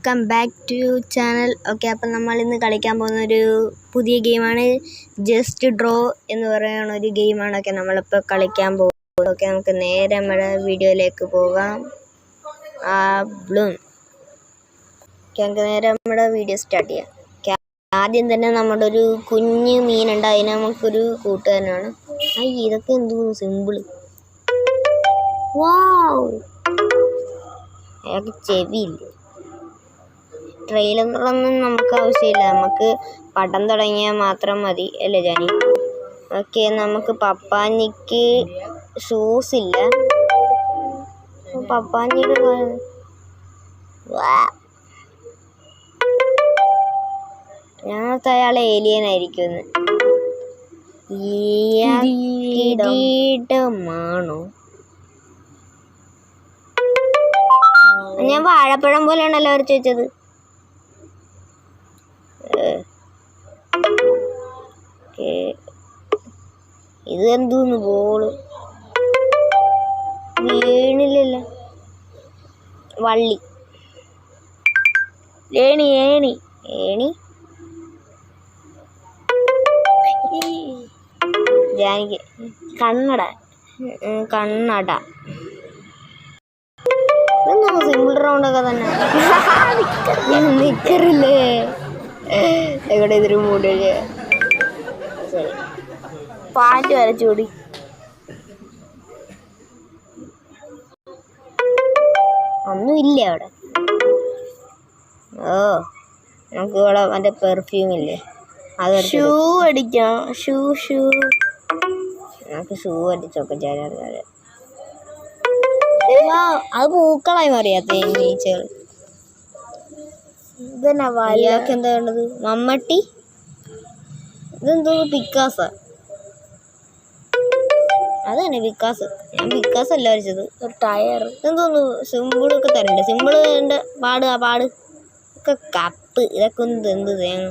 Welcome back to channel. Okay, അപ്പം നമ്മൾ ഇന്ന് കളിക്കാൻ പോകുന്ന ഒരു പുതിയ ഗെയിമാണ്. ജസ്റ്റ് ഡ്രോ എന്ന് പറയുന്ന ഒരു ഗെയിമാണ്. ഓക്കെ, നമ്മളിപ്പോൾ കളിക്കാൻ പോകുന്നത്. ഓക്കെ, നമുക്ക് നേരെ നമ്മുടെ വീഡിയോയിലേക്ക് പോകാം. നമുക്ക് നേരെ നമ്മുടെ വീഡിയോ സ്റ്റാർട്ട് ചെയ്യാം. ആദ്യം തന്നെ നമ്മുടെ ഒരു കുഞ്ഞ് മീനുണ്ട്, അതിന് നമുക്കൊരു കൂട്ടുകാരനാണ്. ഇതൊക്കെ എന്തോ സിമ്പിള്. വാവ്, അയാൾക്ക് ചെവിയില്ല. ട്രെയിലറൊന്നും നമുക്ക് ആവശ്യമില്ല, നമുക്ക് പടം തുടങ്ങിയാൽ മാത്രം മതി അല്ലേ ജാനി? ഓക്കെ, നമുക്ക് പപ്പാഞ്ഞിക്ക് ഷൂസ് ഇല്ല. പപ്പാഞ്ഞിയുടെ ഞാനത്തെ അയാൾ ഏലിയൻ ആയിരിക്കും. കിരീടമാണോ? ഞാൻ വാഴപ്പഴം പോലെയാണല്ലോ അവർ ചോദിച്ചത്. ഇത് എന്തോന്ന് ബോള് വീണില്ലല്ലോ. വള്ളി, ഏണി ഏണി ഏണി ജാനിക്ക് കണ്ണട സിമ്പിൾ റൗണ്ട് ഒക്കെ തന്നെ. നിക്കറില്ലേ എവിടെ ഇതൊരു മൂടി. ശരി, പാറ്റ് വരച്ചുകൂടി. ഒന്നുമില്ല അവിടെ. നമുക്ക് ഇവിടെ മറ്റേ പെർഫ്യൂം ഇല്ലേ, അത് ഷൂ അടിക്കാം. നമുക്ക് ഷൂ അടിച്ചൊക്കെ ചെയ്യാൻ. അത് പൂക്കളായി മാറിയാ തേനീച്ചകൾ. ഇയാൾക്ക് എന്താ വേണ്ടത്? മമ്മട്ടി. ഇതെന്തോ പിക്കാസാ? അത് തന്നെ പിക്കാസ്. ഞാൻ പിക്കാസ് അല്ല വരച്ചത്, ഒരു ടയർ. ഇതെന്തോന്നു സിമ്പിളൊക്കെ തരണ്ടേ? സിമ്പിളിൻ്റെ പാട് ഒക്കെ കപ്പ്. ഇതൊക്കെ ഒന്ന് എന്ത് തേങ്ങ.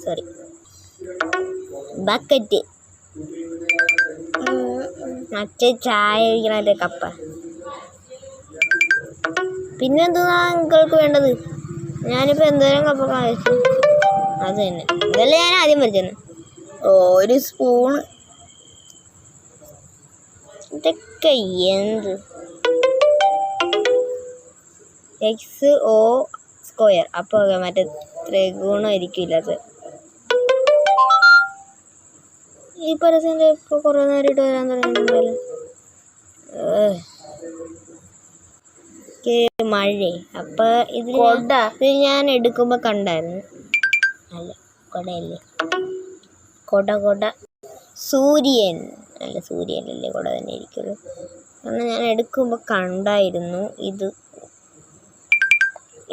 Sorry, bucket. മറ്റേ ചായ കഴിക്കണ കപ്പ. പിന്നെന്താ നിങ്ങൾക്ക് വേണ്ടത്? ഞാനിപ്പോൾ എന്തോരം കപ്പ കഴിച്ചു. അത് തന്നെ, ഇതല്ലേ ഞാൻ ആദ്യം വരച്ചത്. ഒരു സ്പൂണ്. ഇതൊക്കെ എന്ത്? XO². അപ്പോൾ മറ്റേ ത്രികോണം ആയിരിക്കില്ലത്. ഈ പരസ്യം ഇപ്പോൾ കുറേ നേരമായിട്ട് വരാൻ തുടങ്ങിയിട്ടുണ്ടല്ലോ. മഴ. അപ്പം ഇത് ഞാൻ എടുക്കുമ്പോൾ കണ്ടായിരുന്നു. അല്ല, കൊടയല്ലേ, കൊട. സൂര്യൻ അല്ല, സൂര്യനല്ലേ, കൊട തന്നെ ഇരിക്കുള്ളൂ. കാരണം ഞാൻ എടുക്കുമ്പോൾ കണ്ടായിരുന്നു ഇത്.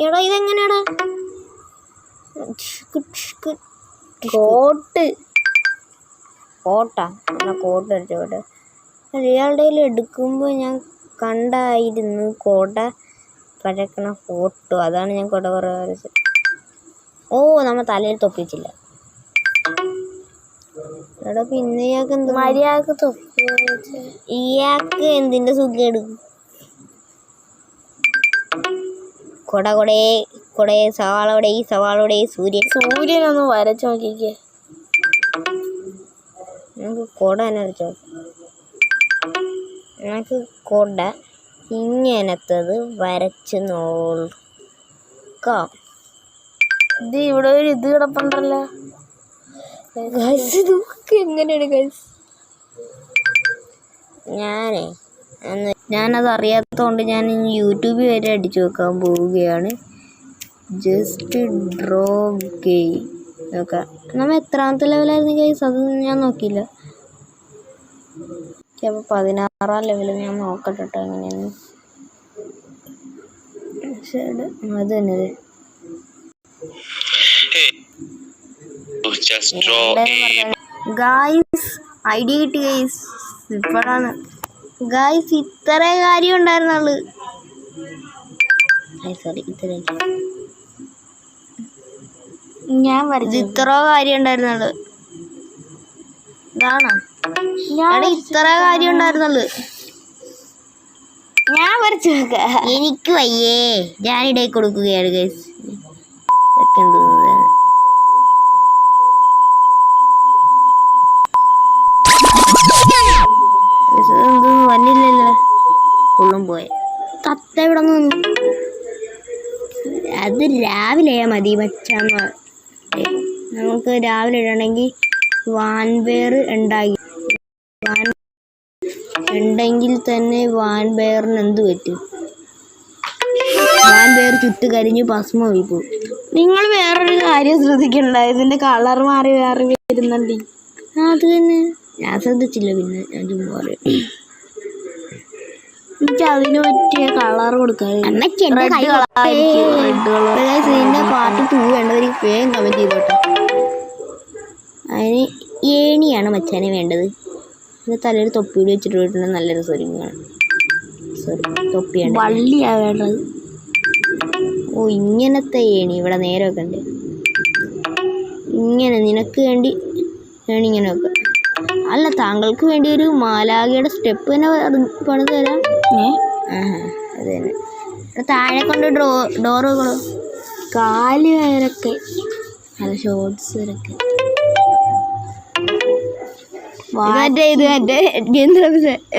എടാ, ഇതെങ്ങനെയാടാ? കോട്ടാ എന്നാൽ കോട്ട് അടിച്ചോട്ടെ. ഇയാളുടെ എടുക്കുമ്പോൾ ഞാൻ കണ്ടായിരുന്നു കോട പരക്കണ ഫോട്ടോ. അതാണ് ഞാൻ കൊട കുറേ വരച്ചത്. നമ്മൾ തലയിൽ തൊപ്പിച്ചില്ല. എടാ, പിന്നെ ഇയാൾക്ക് എന്ത് മര്യാദക്ക് തൊപ്പി? ഇയാൾക്ക് എന്തിൻ്റെ സുഖം എടുക്കും? കൊടേ സവാളോടെ സൂര്യനൊന്ന് വരച്ച് നോക്കിക്കേ. നമുക്ക് കൊട തന്നെ വരച്ചോ. നമുക്ക് കൊട ഇങ്ങനത്തത് വരച്ച് നോക്കാം. ഇത് ഇവിടെ ഒരു ഇത് കിടപ്പുണ്ടല്ലോ. ഇതൊക്കെ എങ്ങനെയാണ് ഗൈസ്? ഞാനത് അറിയാത്തതുകൊണ്ട് ഞാൻ യൂട്യൂബിൽ വരെ അടിച്ചു നോക്കാൻ പോവുകയാണ്. ജസ്റ്റ് ഡ്രോ ഗെയിം നോക്കാം. നമ്മൾ എത്രാമത്തെ ലെവലായിരുന്നു ഗൈസ്? അതൊന്നും ഞാൻ നോക്കിയില്ല. അപ്പോൾ 16-ാം ലെവലിൽ ഞാൻ നോക്കട്ടെ കേട്ടോ എങ്ങനെയാണ്. അത് തന്നെ ഗായ്സ്, ഐഡിയ കിട്ടി ഗൈസ്. ഇപ്പോഴാണ് ഗായ്സ് ഇത്രേ കാര്യം ഉണ്ടായിരുന്നുള്ളു. സോറി, ഞാൻ വരച്ചത് ഇത്ര കാര്യം ഉണ്ടായിരുന്നുള്ളു. ഇതാണോ? ഇത്ര കാര്യം ഉണ്ടായിരുന്നുള്ളു. ഞാൻ പറിച്ചു നോക്ക. എനിക്ക് വയ്യേ, ഞാനിടയിൽ കൊടുക്കുകയാണ് ഗൈസ്. വന്നില്ലല്ലോ, ഫുള്ളും പോയെ. തത്ത ഇവിടെ നിന്ന് അത് രാവിലെ മതി മച്ചാന്ന്. നമുക്ക് രാവിലെ ഇടണമെങ്കിൽ വാൻപയർ ഉണ്ടെങ്കിൽ തന്നെ വാൻപയറിന് എന്ത് പറ്റും? വാൻപയർ ചുട്ട് കരിഞ്ഞ് ഭസ്മമായി പോകും. നിങ്ങൾ വേറൊരു കാര്യം ശ്രദ്ധിക്കണ്ട, ഇതിന്റെ കളർ മാറി വേറെ വരുന്നുണ്ട്. അത് തന്നെ ഞാൻ ശ്രദ്ധിച്ചില്ല, പിന്നെ ഞാൻ ചുമ്മാ പറയും. എനിക്ക് അതിന് പറ്റിയ കളർ കൊടുക്കാൻ ഇതിന്റെ പാർട്ട് 2 വേണ്ടവർ വേഗം കമന്റ് ചെയ്തോട്ടെ. അതിന് ഏണിയാണ് മച്ചാനെ വേണ്ടത്. പിന്നെ തലയിൽ തൊപ്പിയിൽ വെച്ചിട്ട് പോയിട്ടുണ്ടെങ്കിൽ നല്ല രസമാണ്. തൊപ്പിയാണ്, വള്ളിയാണ് വേണ്ടത്. ഓ ഇങ്ങനത്തെ ഏണി ഇവിടെ നേരെ വെക്കണ്ടേ? ഇങ്ങനെ നിനക്ക് വേണ്ടി ഏണി ഇങ്ങനെ വെക്കാം. അല്ല, താങ്കൾക്ക് വേണ്ടി ഒരു മാലാഖയുടെ സ്റ്റെപ്പ് തന്നെ പണിത് തരാം. അത് തന്നെ. താഴെ കൊണ്ട് ഡോറുകളോ കാല് വരൊക്കെ അല്ല ഷോർട്സ് വരൊക്കെ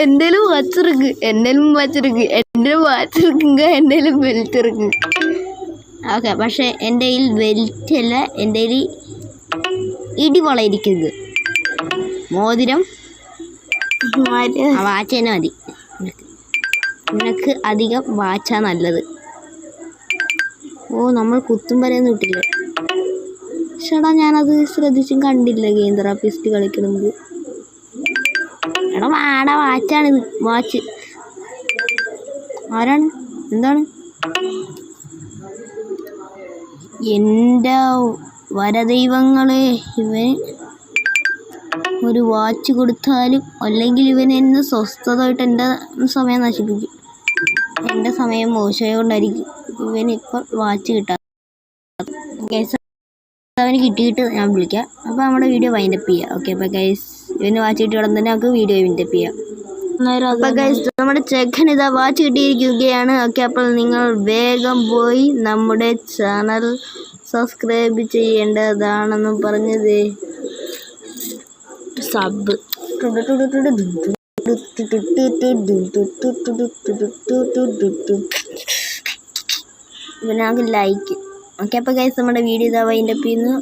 എന്തേലും വാച്ചിருக்கு, എന്തേലും വാച്ചിருக்குங்க, എന്തേലും ബെൽറ്റ് ഇருக்கு. ഓക്കെ, പക്ഷെ എൻ്റെ കയ്യിൽ ബെൽറ്റ് അല്ല, എൻ്റെ കയ്യിൽ ഇടിവള ഇരിക്കുന്നത്. മോതിരം വാച്ച് തന്നെ മതി. നിനക്ക് അധികം വാച്ചാ നല്ലത്. ഓ നമ്മൾ കുത്തും വരെയൊന്നും ഇട്ടില്ല. ചേട്ടാ ഞാനത് ശ്രദ്ധിച്ചും കണ്ടില്ല ഗെയിം തെറാപ്പിസ്റ്റ് കളിക്കുന്നത്. എടാ വാടാ, വാച്ചാണിത്, വാച്ച്. ആരാണ്? എന്താണ്? എൻ്റെ വരദൈവങ്ങളെ, ഇവൻ ഒരു വാച്ച് കൊടുത്താലും അല്ലെങ്കിൽ ഇവൻ എന്നെ സ്വസ്ഥതയായിട്ട് എൻ്റെ സമയം നശിപ്പിക്കും. എൻ്റെ സമയം മോശമായതുകൊണ്ടായിരിക്കും ഇവനിപ്പോൾ വാച്ച് കിട്ടാം. ഗൈസ് അവന് കിട്ടിയിട്ട് ഞാൻ വിളിക്കാം. അപ്പോൾ നമ്മുടെ വീഡിയോ വൈൻഡപ്പ് ചെയ്യാം. ഓക്കെ, അപ്പോൾ ഗൈസ് ഇവന് വാച്ച് കിട്ടിയ ഉടൻ തന്നെ നമുക്ക് വീഡിയോ വൈൻഡപ്പ് ചെയ്യാം. അപ്പോൾ ഗൈസ് നമ്മുടെ ചെക്കൻ ഇതാ വാച്ച് കിട്ടിയിരിക്കുകയാണ്. ഓക്കെ, അപ്പോൾ നിങ്ങൾ വേഗം പോയി നമ്മുടെ ചാനൽ സബ്സ്ക്രൈബ് ചെയ്യേണ്ടതാണെന്ന് പറഞ്ഞത്. സബ് പിന്നെ നമുക്ക് ലൈക്ക്. ഓക്കെ, അപ്പോൾ ഗൈസ് നമ്മുടെ വീഡിയോ ഇതാ വൈൻഡപ്പ് ചെയ്യുന്നു.